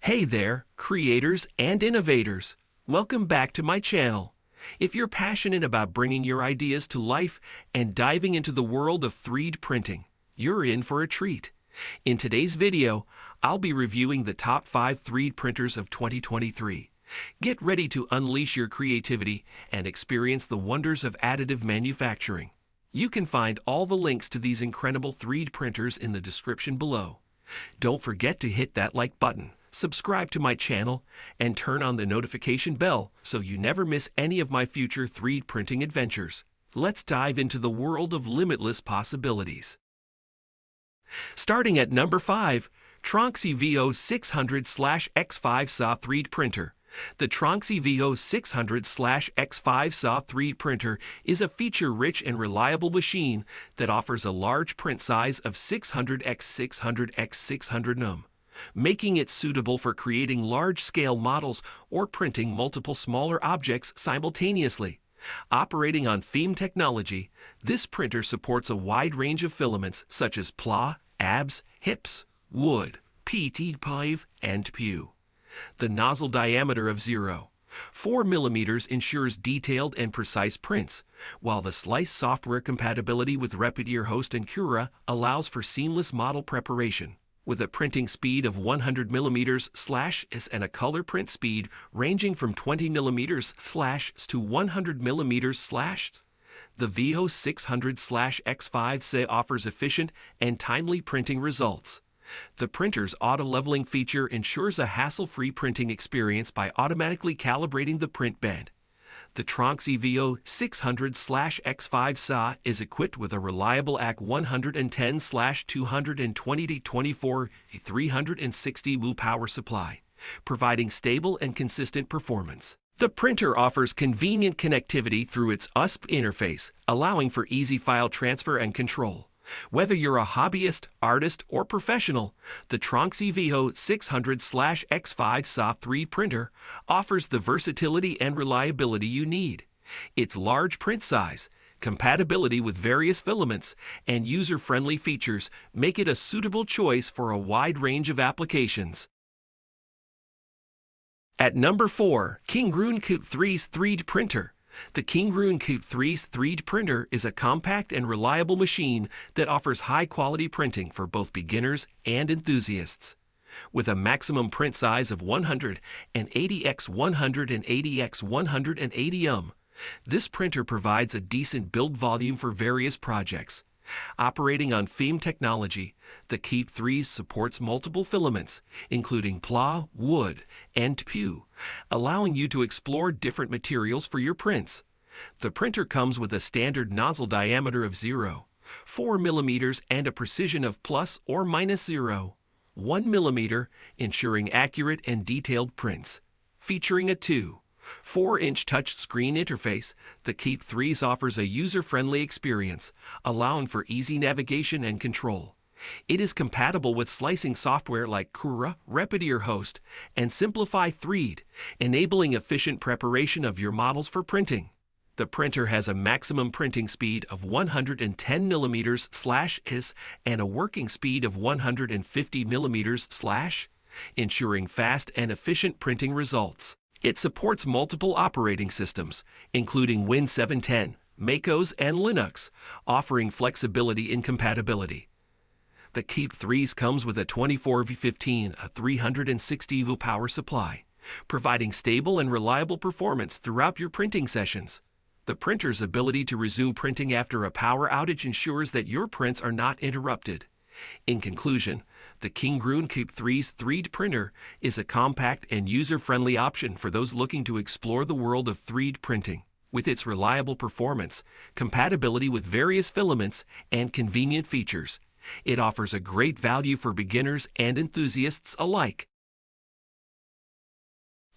Hey there, creators and innovators. Welcome back to my channel. If you're passionate about bringing your ideas to life and diving into the world of 3D printing, you're in for a treat. In today's video, I'll be reviewing the top 5 3D printers of 2023. Get ready to unleash your creativity and experience the wonders of additive manufacturing. You can find all the links to these incredible 3D printers in the description below. Don't forget to hit that like button, subscribe to my channel, and turn on the notification bell so you never miss any of my future 3D printing adventures. Let's dive into the world of limitless possibilities. Starting at number 5, Tronxy VEHO 600/X5 SAW 3D printer. The Tronxy VEHO 600/X5 SAW 3D printer is a feature-rich and reliable machine that offers a large print size of 600x600x600 nm, making it suitable for creating large-scale models or printing multiple smaller objects simultaneously. Operating on FEM technology, this printer supports a wide range of filaments such as PLA, ABS, HIPS, wood, PT pipe, and PU. The nozzle diameter of 0.4 mm ensures detailed and precise prints, while the slice software compatibility with VEHO and Cura allows for seamless model preparation. With a printing speed of 100 mm/s and a color print speed ranging from 20 mm/s to 100 mm/s, the VEHO 600/X5 SA offers efficient and timely printing results. The printer's auto-leveling feature ensures a hassle-free printing experience by automatically calibrating the print bed. The Tronxy VEHO 600/X5 SA is equipped with a reliable AC 110/220/24 360 W power supply, providing stable and consistent performance. The printer offers convenient connectivity through its USB interface, allowing for easy file transfer and control. Whether you're a hobbyist, artist, or professional, the Tronxy VEHO 600/X5 SAW 3D printer offers the versatility and reliability you need. Its large print size, compatibility with various filaments, and user-friendly features make it a suitable choice for a wide range of applications. At number 4, creality 3D printer. The creality 3D printer is a compact and reliable machine that offers high-quality printing for both beginners and enthusiasts. With a maximum print size of 180x180x180 nm, this printer provides a decent build volume for various projects. Operating on FEM technology, the creality supports multiple filaments, including PLA, wood, and PU, allowing you to explore different materials for your prints. The printer comes with a standard nozzle diameter of 0.4 mm and a precision of ±0.1 mm, ensuring accurate and detailed prints. Featuring a 2.4-inch touchscreen interface, the creality offers a user-friendly experience, allowing for easy navigation and control. It is compatible with slicing software like Cura, VEHO, and Simplify 3D, enabling efficient preparation of your models for printing. The printer has a maximum printing speed of 110 mm/s and a working speed of 150 mm/s, ensuring fast and efficient printing results. It supports multiple operating systems, including Win 7.10, MacOS, and Linux, offering flexibility in compatibility. The creality comes with a 24V15, a 360 W power supply, providing stable and reliable performance throughout your printing sessions. The printer's ability to resume printing after a power outage ensures that your prints are not interrupted. In conclusion, the creality 3D printer is a compact and user-friendly option for those looking to explore the world of 3D printing. With its reliable performance, compatibility with various filaments, and convenient features, it offers a great value for beginners and enthusiasts alike.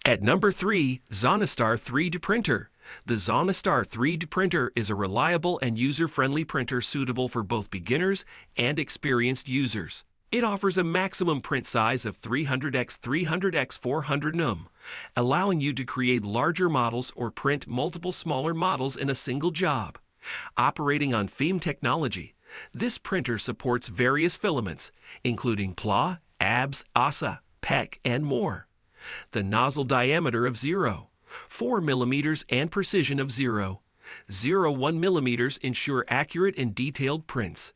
At number 3, Zonastar 3D printer. The Zonastar 3D printer is a reliable and user-friendly printer suitable for both beginners and experienced users. It offers a maximum print size of 300x300x400 nm, allowing you to create larger models or print multiple smaller models in a single job. Operating on FEM technology, this printer supports various filaments, including PLA, ABS, ASA, PEC, and more. The nozzle diameter of 0.4 millimeters and precision of 0.01 millimeters ensure accurate and detailed prints.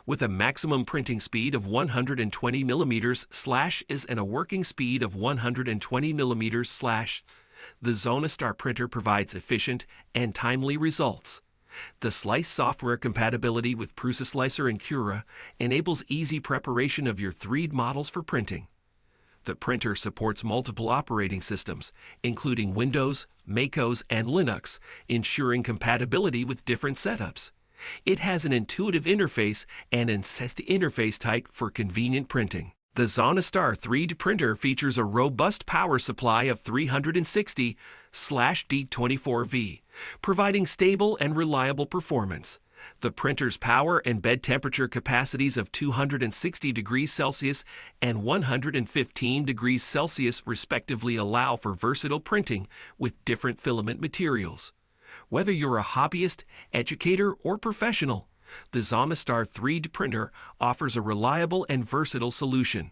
With a maximum printing speed of 120 millimeters / and a working speed of 120 millimeters / the ZonaStar printer provides efficient and timely results. The Slice software compatibility with Prusa Slicer and Cura enables easy preparation of your 3D models for printing. The printer supports multiple operating systems, including Windows, macOS, and Linux, ensuring compatibility with different setups. It has an intuitive interface and an SATURN interface type for convenient printing. The ZonaStar 3D printer features a robust power supply of 360/D24V, providing stable and reliable performance. The printer's power and bed temperature capacities of 260 degrees Celsius and 115 degrees Celsius respectively allow for versatile printing with different filament materials. Whether you're a hobbyist, educator, or professional, the ZonaStar 3D printer offers a reliable and versatile solution.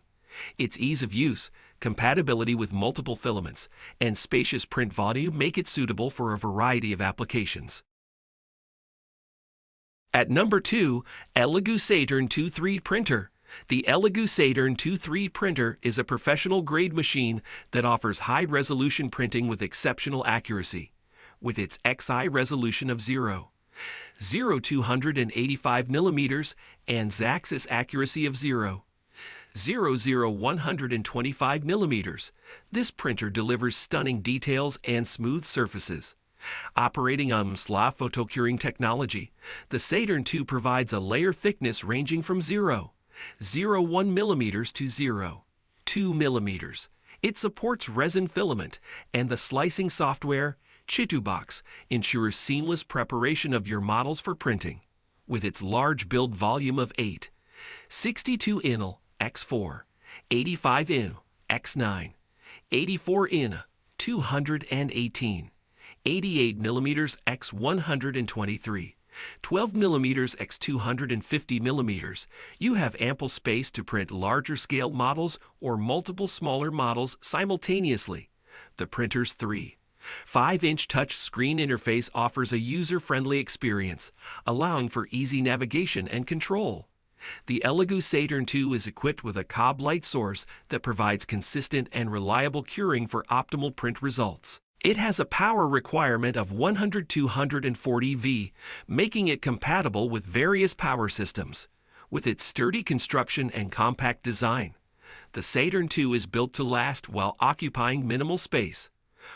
Its ease of use, compatibility with multiple filaments, and spacious print volume make it suitable for a variety of applications. At number 2, Elegoo SATURN 2 3D printer. The Elegoo SATURN 2 3D printer is a professional-grade machine that offers high-resolution printing with exceptional accuracy. With its XI resolution of 0.0285 millimeters and Z-axis accuracy of 0.125 millimeters, this printer delivers stunning details and smooth surfaces. Operating on SLA photocuring technology, the SATURN 2 provides a layer thickness ranging from 0.01 millimeters to 0.2 millimeters. It supports resin filament, and the slicing software, Chitubox, ensures seamless preparation of your models for printing. With its large build volume of 62 in x4, 85 in x9, 84 in 218, 88 millimeters x 123, 12 millimeters x 250 millimeters, you have ample space to print larger scale models or multiple smaller models simultaneously. The printer's 3.5-inch touch screen interface offers a user-friendly experience, allowing for easy navigation and control. The Elegoo SATURN 2 is equipped with a Cobb light source that provides consistent and reliable curing for optimal print results. It has a power requirement of 100-240 V, making it compatible with various power systems. With its sturdy construction and compact design, the SATURN 2 is built to last while occupying minimal space.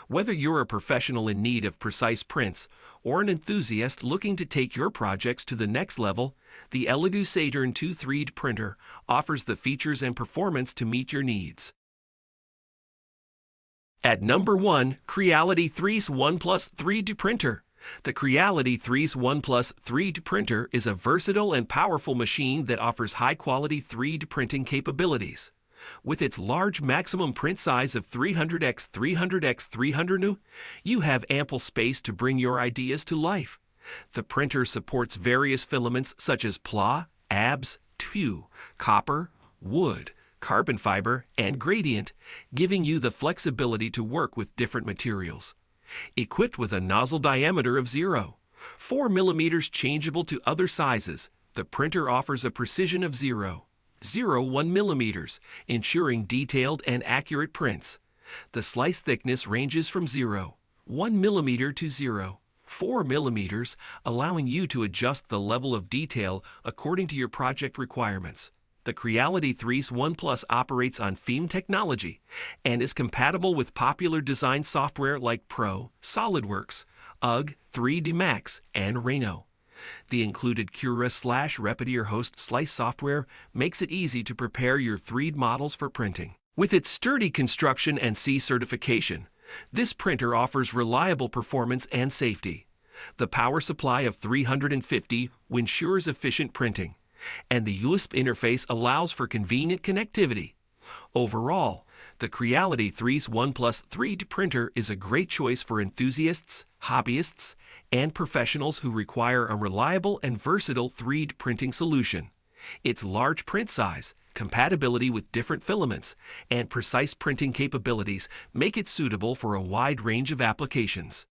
Whether you're a professional in need of precise prints or an enthusiast looking to take your projects to the next level, the Elegoo SATURN 2 3D printer offers the features and performance to meet your needs. At number 1, creality 3's ONE+ 3D printer. The creality 3's ONE+ 3D printer is a versatile and powerful machine that offers high-quality 3D printing capabilities. With its large maximum print size of 300x300x300, you have ample space to bring your ideas to life. The printer supports various filaments such as PLA, ABS, TU, copper, wood, carbon fiber, and gradient, giving you the flexibility to work with different materials. Equipped with a nozzle diameter of 0.4 millimeters changeable to other sizes, the printer offers a precision of 0.01 millimeters, ensuring detailed and accurate prints. The slice thickness ranges from 0.1 millimeter to 0.4 millimeters, allowing you to adjust the level of detail according to your project requirements. The creality 3's ONE+ operates on FEM technology and is compatible with popular design software like Pro, SolidWorks, UG, 3D Max, and Rhino. The included Cura/Repetier host slice software makes it easy to prepare your 3D models for printing. With its sturdy construction and C certification, this printer offers reliable performance and safety. The power supply of 350 ensures efficient printing, and the USB interface allows for convenient connectivity. Overall, the creality 3's ONE+ 3D printer is a great choice for enthusiasts, hobbyists, and professionals who require a reliable and versatile 3D printing solution. Its large print size, compatibility with different filaments, and precise printing capabilities make it suitable for a wide range of applications.